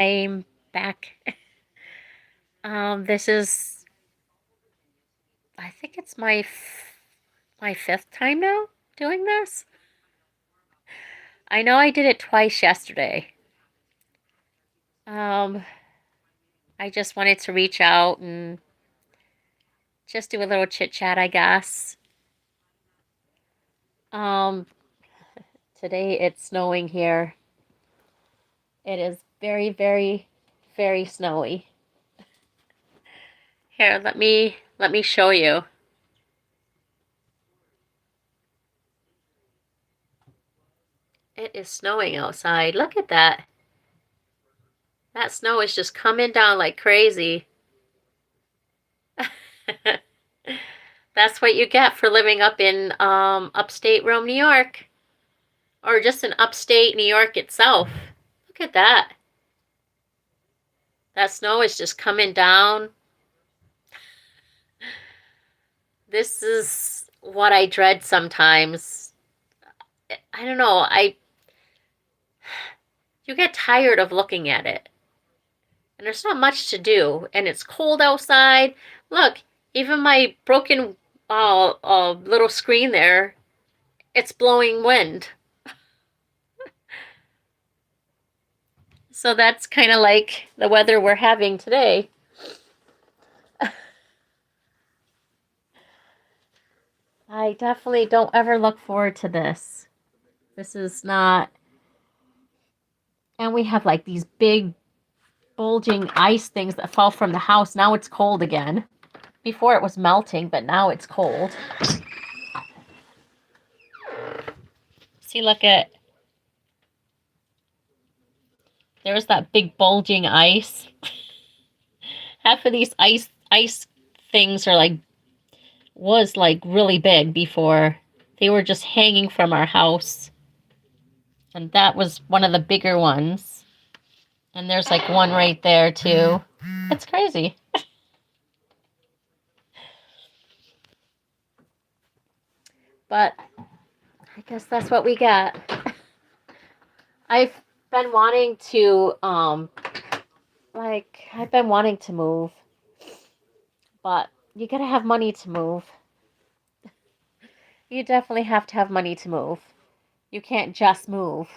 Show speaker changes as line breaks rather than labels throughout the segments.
I'm back. This is, I think it's my fifth time now doing this. I know I did it twice yesterday. Um, I just wanted to reach out and just do a little chit chat, I guess. Um, Today it's snowing here. It is very, very, very snowy. Here, let me show you. It is snowing outside. Look at that. That snow is just coming down like crazy. That's what you get for living up in upstate Rome, New York. Or just in upstate New York itself. Look at that. That snow is just coming down. This is what I dread sometimes. I don't know. You get tired of looking at it. And there's not much to do. And it's cold outside. Look, even my broken little screen there, it's blowing wind. So that's kind of like the weather we're having today. I definitely don't ever look forward to this. This is not. And we have like these big bulging ice things that fall from the house. Now it's cold again. Before it was melting, but now it's cold. See, look at. There's that big bulging ice. Half of these ice things are was really big before. They were just hanging from our house. And that was one of the bigger ones. And there's like one right there too. It's crazy. But I guess that's what we got. I've been wanting to I've been wanting to move. But you gotta have money to move. You definitely have to have money to move. You can't just move.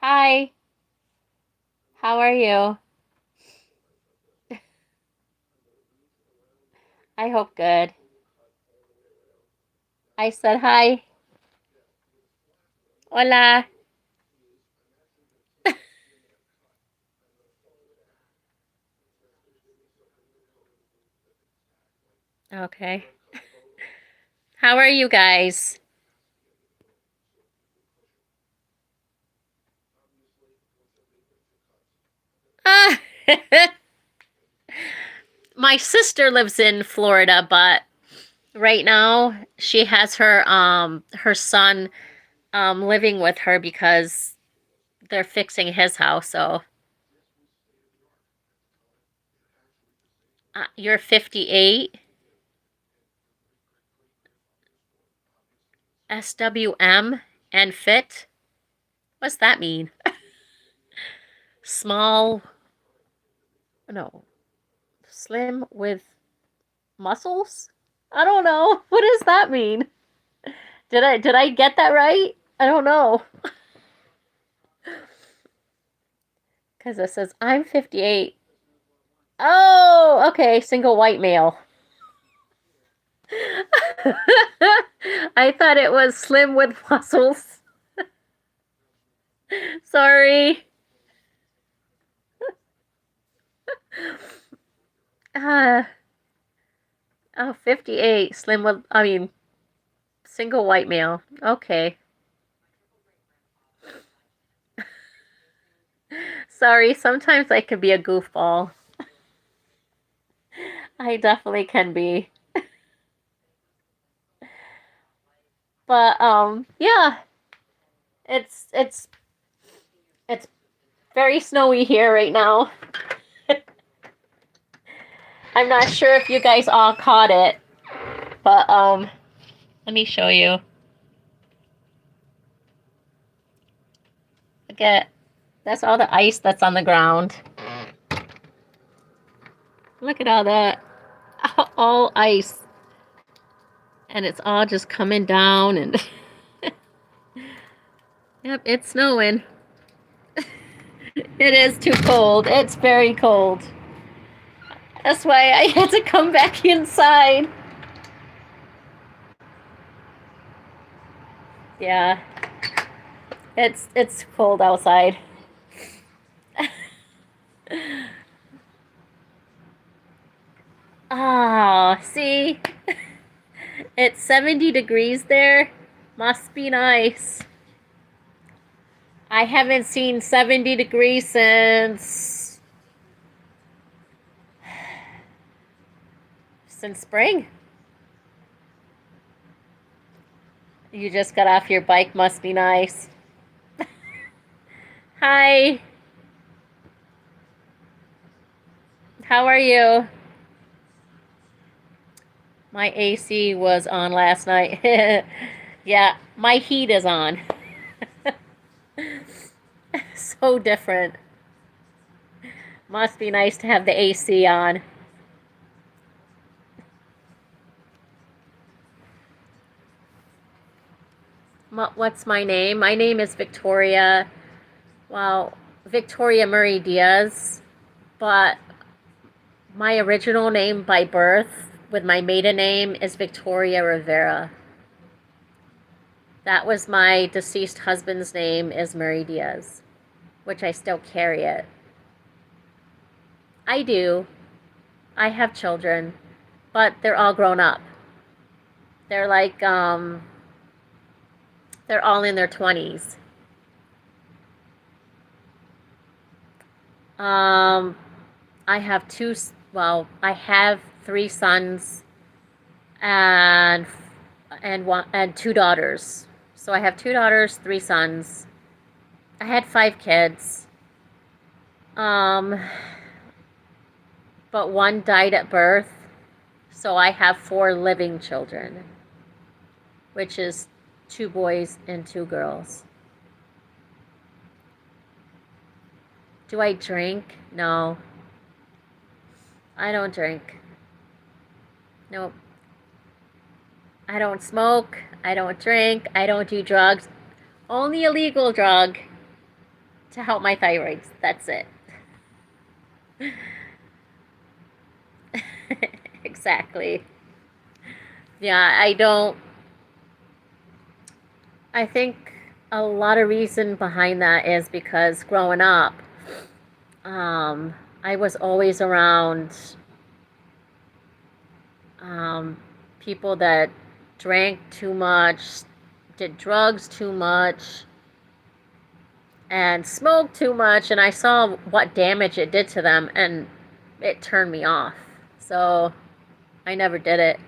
Hi, how are you? I hope good. I said hi. Hola. Okay. How are you guys? Ah, my sister lives in Florida, but right now she has her son living with her because they're fixing his house. So you're 58. SWM and fit. What's that mean? Small, no, slim with muscles? I don't know. What does that mean? Did I get that right? I don't know. Cuz it says I'm 58. Oh, okay, single white male. I thought it was slim with muscles. Sorry. Uh, oh, 58, slim with, single white male. Okay. Sorry, sometimes I can be a goofball. I definitely can be. But yeah, it's it's very snowy here right now. I'm not sure if you guys all caught it, but let me show you. Look at, that's all the ice that's on the ground. Look at all that. All ice. And it's all just coming down and yep, it's snowing. It is too cold. It's very cold. That's why I had to come back inside. Yeah. It's cold outside. Ah, see? It's 70 degrees there. Must be nice. I haven't seen 70 degrees since spring. You just got off your bike, must be nice. Hi. How are you? My AC was on last night. Yeah, my heat is on. So different. Must be nice to have the AC on. What's my name? My name is Victoria. Well, Victoria Mery Diaz. But my original name by birth, with my maiden name, is Victoria Rivera. That was my deceased husband's name, is Mery Diaz, which I still carry it. I do. I have children, but they're all grown up. They're like, they're all in their 20s. Um, I have I have three sons and and two daughters. So I have two daughters, three sons. I had five kids. Um, but one died at birth. So I have four living children, which is two boys and two girls. Do I drink? No. I don't drink. Nope. I don't smoke. I don't drink. I don't do drugs. Only a legal drug to help my thyroid. That's it. Exactly. Yeah, I don't. I think a lot of reason behind that is because growing up, I was always around people that drank too much, did drugs too much, and smoked too much, and I saw what damage it did to them, and it turned me off. So I never did it.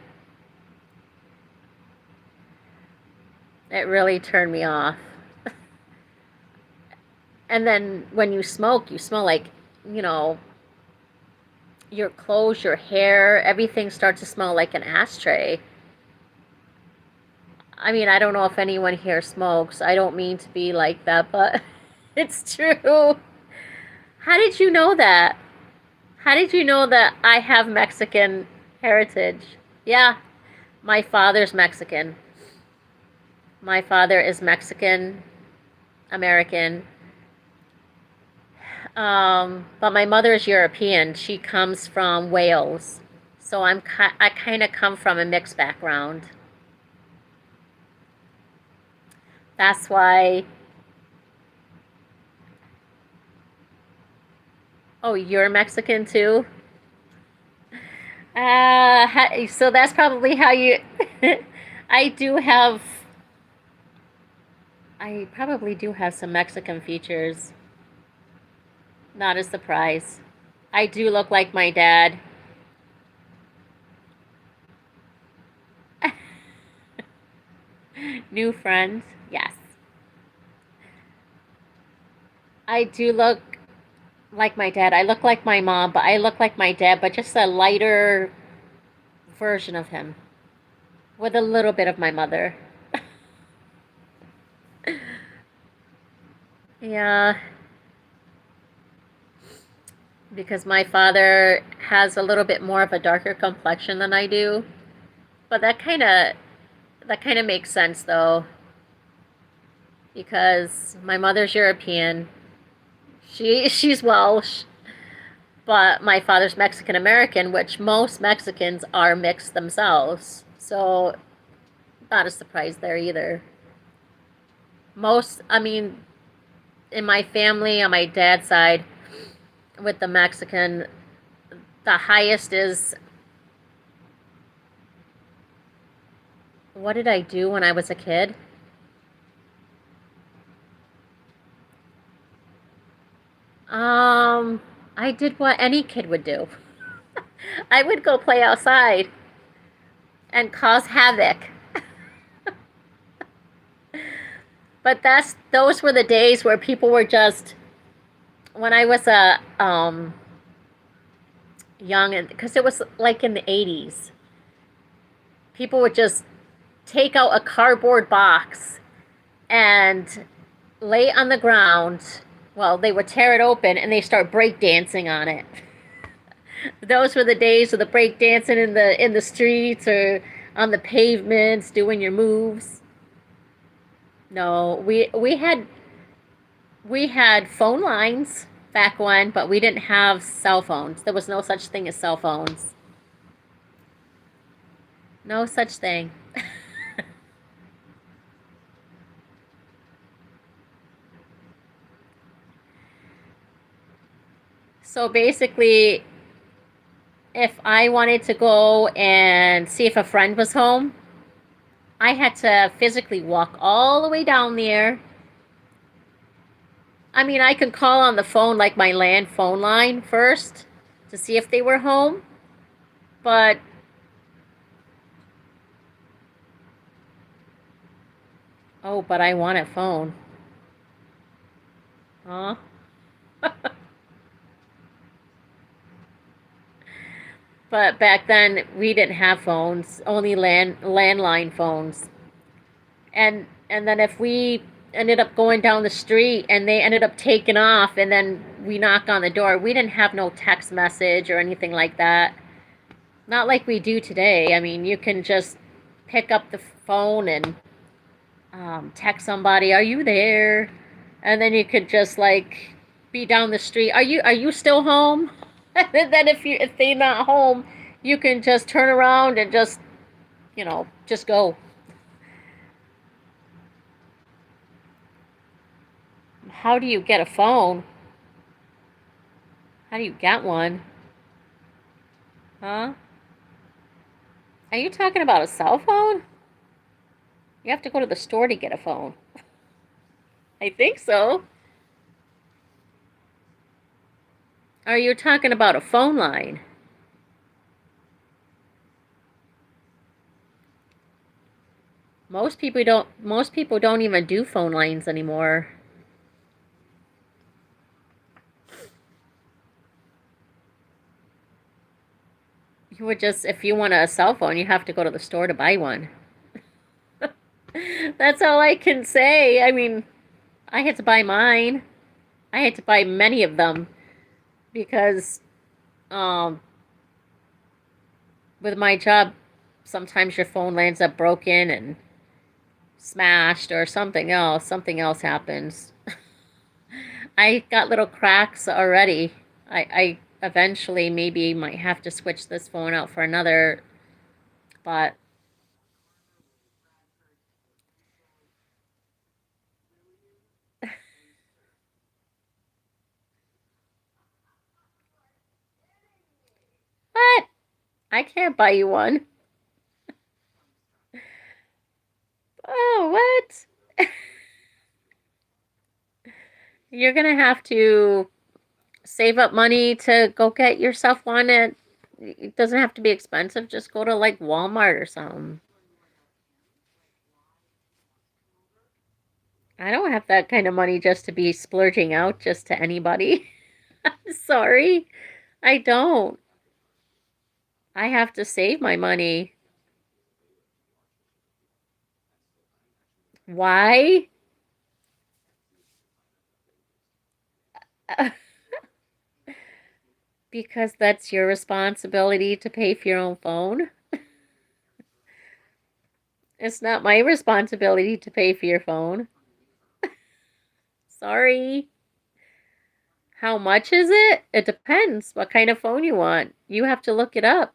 It really turned me off. And then when you smell like, you know, your clothes, your hair, everything starts to smell like an ashtray. I mean, I don't know if anyone here smokes. I don't mean to be like that, but it's true. How did you know that? How did you know that I have Mexican heritage? Yeah, my father's Mexican. My father is Mexican American. But my mother is European. She comes from Wales. So I kind of come from a mixed background. That's why. Oh, you're Mexican too? So that's probably how you. I do have. I probably do have some Mexican features. Not a surprise. I do look like my dad. New friends? Yes. I do look like my dad. I look like my mom, but I look like my dad, but just a lighter version of him with a little bit of my mother. Yeah, because my father has a little bit more of a darker complexion than I do. But that kind of makes sense though, because my mother's European. She's Welsh, but my father's Mexican American, which most Mexicans are mixed themselves. So not a surprise there either. I mean, in my family on my dad's side, with the Mexican, the highest is, what did I do when I was a kid? Um, I did what any kid would do. I would go play outside and cause havoc. But those were the days where people were just, when I was a young, and because it was like in the 80s, people would just take out a cardboard box and lay it on the ground. Well, they would tear it open and they start break dancing on it. Those were the days of the break dancing in the streets or on the pavements, doing your moves. No, we had phone lines back when, but we didn't have cell phones. There was no such thing as cell phones. No such thing. So basically, if I wanted to go and see if a friend was home, I had to physically walk all the way down there. I mean, I could call on the phone, like my land phone line first, to see if they were home, but oh, but I want a phone. Huh? But back then we didn't have phones, only landline phones. And then if we ended up going down the street and they ended up taking off and then we knock on the door, we didn't have no text message or anything like that. Not like we do today. I mean, you can just pick up the phone and text somebody, "Are you there?" And then you could just like be down the street. Are you still home? And then if they're not home, you can just turn around and just go. How do you get a phone? How do you get one? Huh? Are you talking about a cell phone? You have to go to the store to get a phone. I think so. Are you talking about a phone line? Most people don't even do phone lines anymore. You would just, if you want a cell phone, you have to go to the store to buy one. That's all I can say. I mean, I had to buy mine. I had to buy many of them because um, with my job, sometimes your phone lands up broken and smashed or something else. Something else happens. I got little cracks already. I eventually maybe might have to switch this phone out for another, but what? I can't buy you one. Oh, what? You're gonna have to save up money to go get yourself one. It doesn't have to be expensive. Just go to like Walmart or something. I don't have that kind of money just to be splurging out just to anybody. Sorry, I don't. I have to save my money. Why? Because that's your responsibility to pay for your own phone. It's not my responsibility to pay for your phone. Sorry. How much is it? It depends what kind of phone you want. You have to look it up.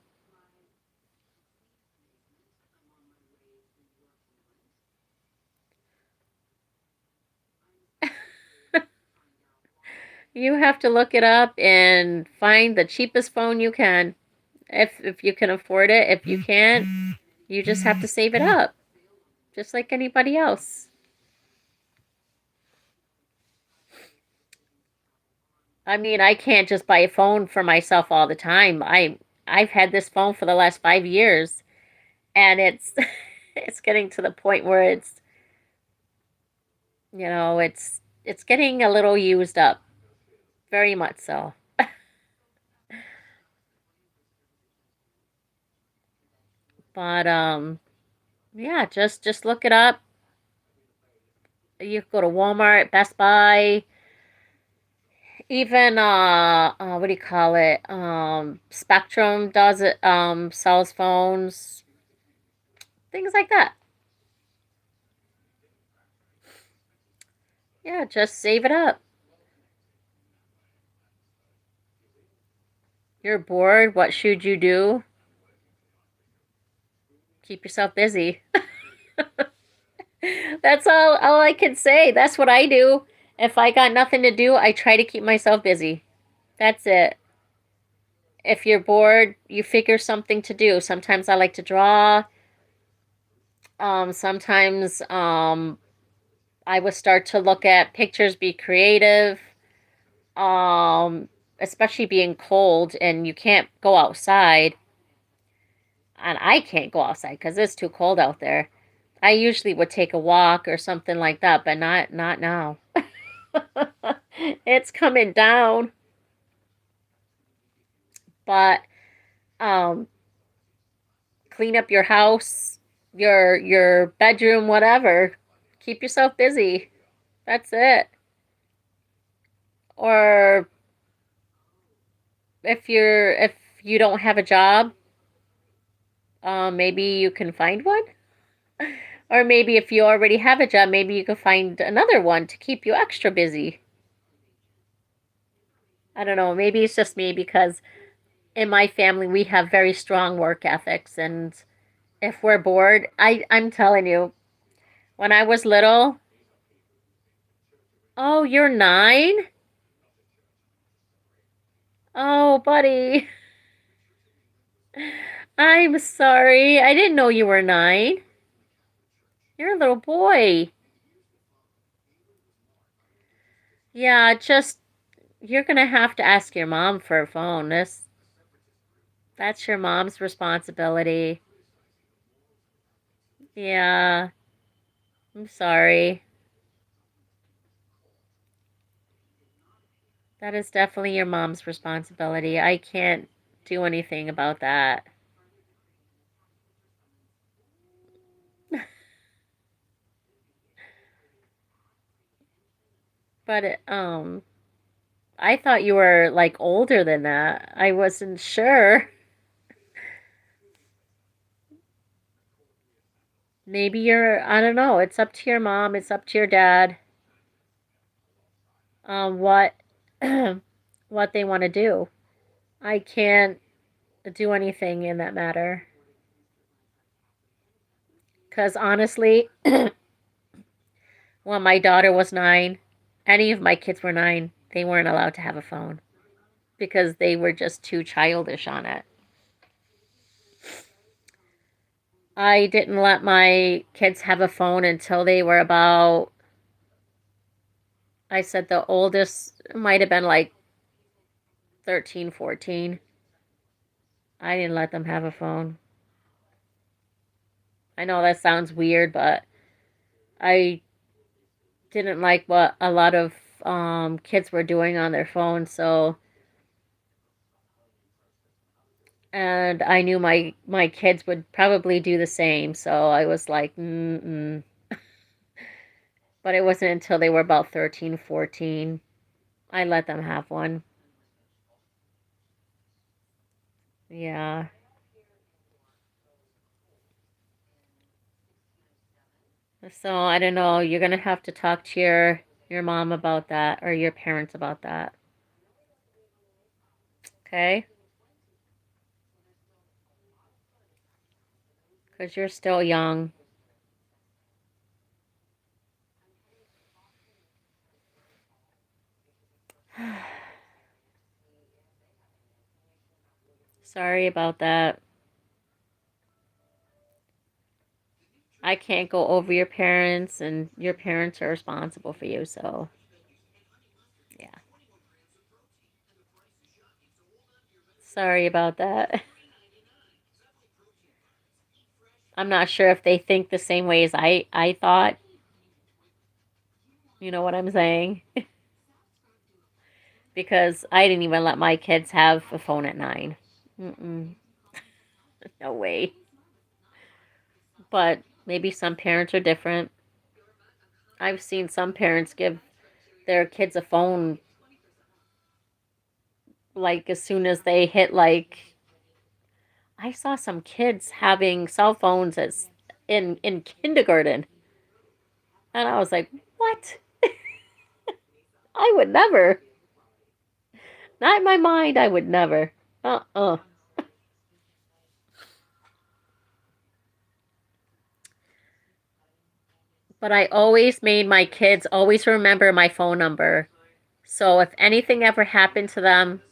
You have to look it up and find the cheapest phone you can. If you can afford it, if you can't, you just have to save it up, just like anybody else. I mean, I can't just buy a phone for myself all the time. I've had this phone for the last 5 years, and it's it's getting to the point where it's getting a little used up, very much so. But yeah, just look it up. You could go to Walmart, Best Buy, even what do you call it? Spectrum does it, sells phones, things like that. Yeah, just save it up. You're bored, what should you do? Keep yourself busy. That's all I can say. That's what I do. If I got nothing to do, I try to keep myself busy. That's it. If you're bored, you figure something to do. Sometimes I like to draw. Sometimes I would start to look at pictures, be creative. Um, Especially being cold and you can't go outside. And I can't go outside because it's too cold out there. I usually would take a walk or something like that, but not now. It's coming down. But um, clean up your house, your bedroom, whatever. Keep yourself busy. That's it. Or if you don't have a job, maybe you can find one. Or maybe if you already have a job, maybe you can find another one to keep you extra busy. I don't know. Maybe it's just me because in my family we have very strong work ethics, and if we're bored, I'm telling you, when I was little, oh, you're 9? Oh, buddy. I'm sorry. I didn't know you were 9. You're a little boy. Yeah, just you're gonna have to ask your mom for a phone. That's your mom's responsibility. Yeah, I'm sorry. That is definitely your mom's responsibility. I can't do anything about that. But I thought you were like older than that. I wasn't sure. Maybe I don't know. It's up to your mom, it's up to your dad. What what they want to do. I can't do anything in that matter. Cuz honestly, when my daughter was 9, any of my kids were 9, they weren't allowed to have a phone because they were just too childish on it. I didn't let my kids have a phone until they were about, I said the oldest might have been like 13, 14. I didn't let them have a phone. I know that sounds weird, but I didn't like what a lot of kids were doing on their phones. So, and I knew my kids would probably do the same. So I was like, mm-mm. But it wasn't until they were about 13, 14, I let them have one. Yeah. So I don't know. You're gonna have to talk to your mom about that or your parents about that. Okay? Because you're still young. Sorry about that. I can't go over your parents, and your parents are responsible for you. So yeah. Sorry about that. I'm not sure if they think the same way as I thought. You know what I'm saying? Because I didn't even let my kids have a phone at 9. Mm-mm, no way. But maybe some parents are different. I've seen some parents give their kids a phone like as soon as they hit like I saw some kids having cell phones as in kindergarten. And I was like, "What? I would never. Not in my mind, I would never." Uh-uh. But I always made my kids always remember my phone number. So if anything ever happened to them,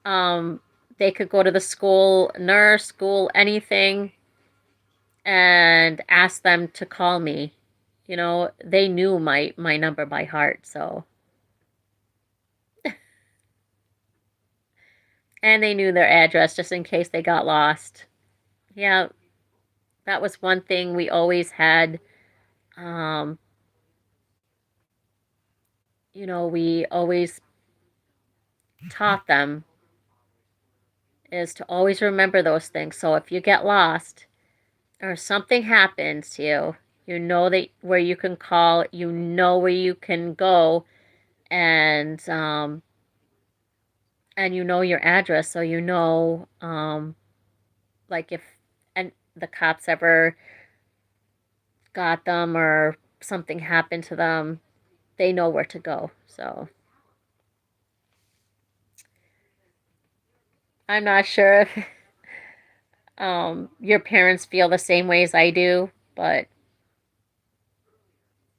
um, they could go to the school nurse, school, anything, and ask them to call me. You know, they knew my number by heart, so and they knew their address just in case they got lost. Yeah, that was one thing we always had. Um, we always taught them is to always remember those things. So if you get lost or something happens to you, you know that where you can call, you know where you can go, and you know your address, so you know like if and the cops ever got them or something happened to them, they know where to go. So I'm not sure if your parents feel the same way as I do, but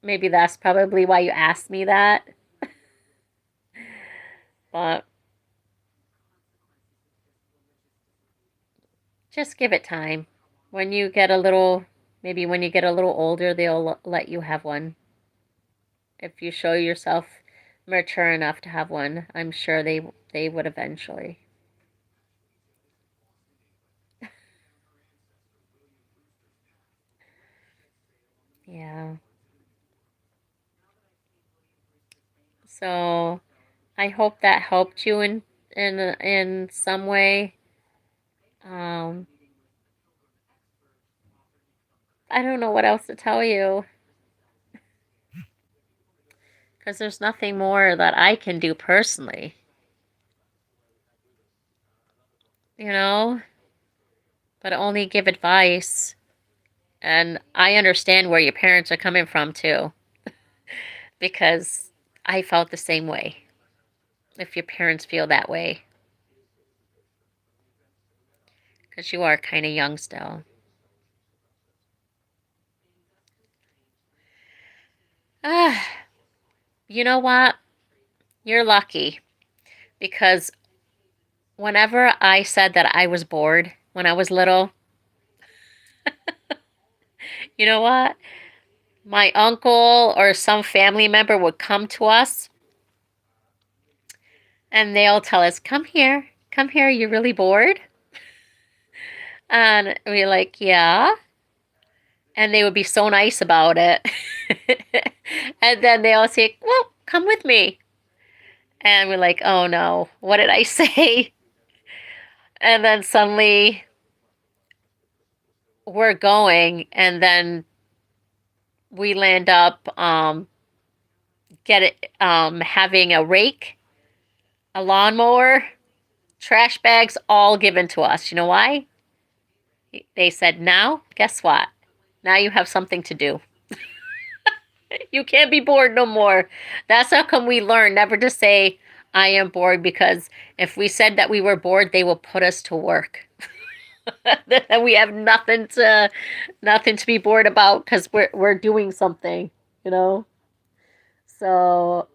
maybe that's probably why you asked me that. But just give it time. When you get a little, maybe when you get a little older, they'll let you have one. If you show yourself mature enough to have one, I'm sure they would eventually. Yeah. So I hope that helped you in some way. Um, I don't know what else to tell you because there's nothing more that I can do personally, you know, but only give advice. And I understand where your parents are coming from too, because I felt the same way. If your parents feel that way, because you are kind of young still. Ah, you know what? You're lucky because whenever I said that I was bored when I was little, you know what? My uncle or some family member would come to us and they'll tell us, come here, you're really bored? And we're like, yeah. And they would be so nice about it. And then they'll say, well, come with me. And we're like, oh no, what did I say? And then suddenly we're going, and then we land up having a rake, a lawnmower, Trash bags all given to us. You know why? They said, now, guess what? Now you have something to do. You can't be bored no more. That's how come we learn never to say, I am bored, because if we said that we were bored, they will put us to work. And we have nothing to be bored about because we're doing something, you know? So,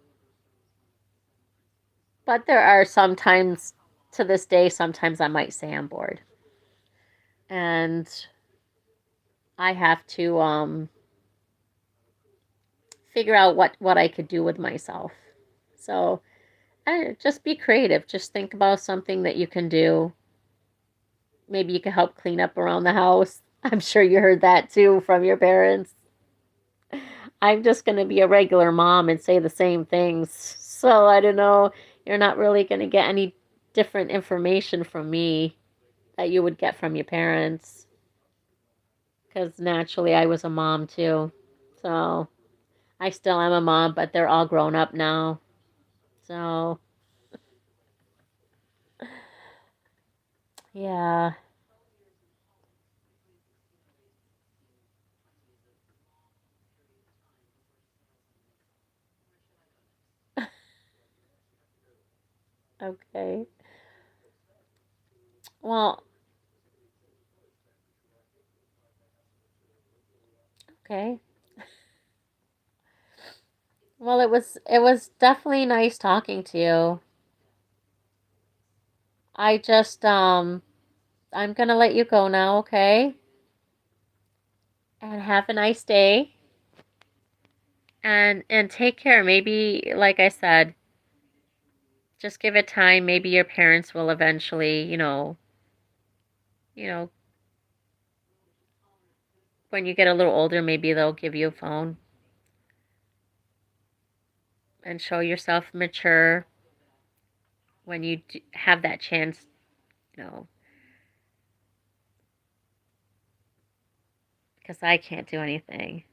but there are sometimes, to this day, sometimes I might say I'm bored. And I have to figure out what I could do with myself. So, just be creative. Just think about something that you can do. Maybe you can help clean up around the house. I'm sure you heard that too from your parents. I'm just going to be a regular mom and say the same things. So I don't know. You're not really going to get any different information from me that you would get from your parents. Because naturally, I was a mom too. So I still am a mom, but they're all grown up now. So, yeah. Okay. Well, okay. Well, it was definitely nice talking to you. I just I'm gonna let you go now, okay? And have a nice day. And take care. Maybe, like I said, just give it time. Maybe your parents will eventually, you know, when you get a little older, maybe they'll give you a phone and show yourself mature when you have that chance, you know, because I can't do anything.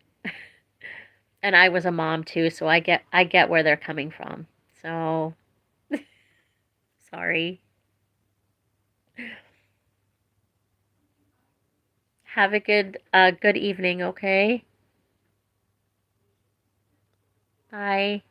And I was a mom too, so I get where they're coming from. So, sorry. Have a good evening, okay? Bye.